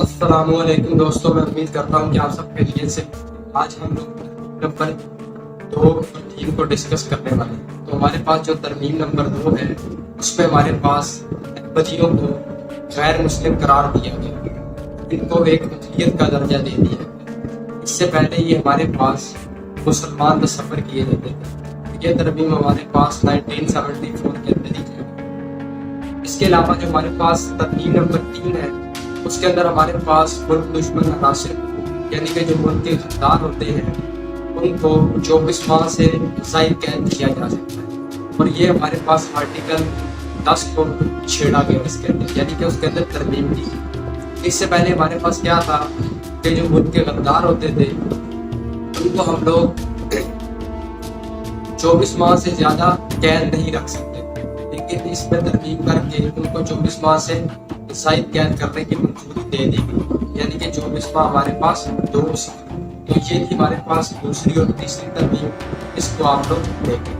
السلام علیکم دوستوں، میں امید کرتا ہوں کہ آپ سب خیریت سے۔ آج ہم لوگ نمبر 2 اور 3 کو ڈسکس کرنے والے ہیں۔ تو ہمارے پاس جو ترمیم نمبر 2 ہے اس میں ہمارے پاس احمدیوں کو غیر مسلم قرار دیا گیا، ان کو ایک اقلیت کا درجہ دے دیا گیا۔ اس سے پہلے یہ ہمارے پاس مسلمان تصور کیے جاتے تھے۔ یہ ترمیم ہمارے پاس 1974 کے اندر ہی ہے۔ اس کے علاوہ جو ہمارے پاس ترمیم نمبر 3 ہے اس کے اندر ہمارے پاس ملک دشمن عناصر یعنی کہ جو ملک کے غدار ہوتے ہیں ان کو 24 ماہ سے زائد قید کیا جا سکتا ہے، اور یہ ہمارے پاس آرٹیکل 10 کو چھیڑا گیا اس کے اندر، یعنی کہ اس کے اندر ترمیم کی۔ اس سے پہلے ہمارے پاس کیا تھا کہ جو ملک کے غدار ہوتے تھے ان کو ہم لوگ 24 ماہ سے زیادہ قید نہیں رکھ سکتے، لیکن اس میں ترمیم کر کے ان کو 24 ماہ سے زائد قید کرنے کی منظوری دے دی گئی، یعنی کہ 24 ماہ ہمارے پاس 2 سال۔ تو یہ تھی ہمارے پاس دوسری اور تیسری ترمیم، اس کو آپ لوگ دیکھیں۔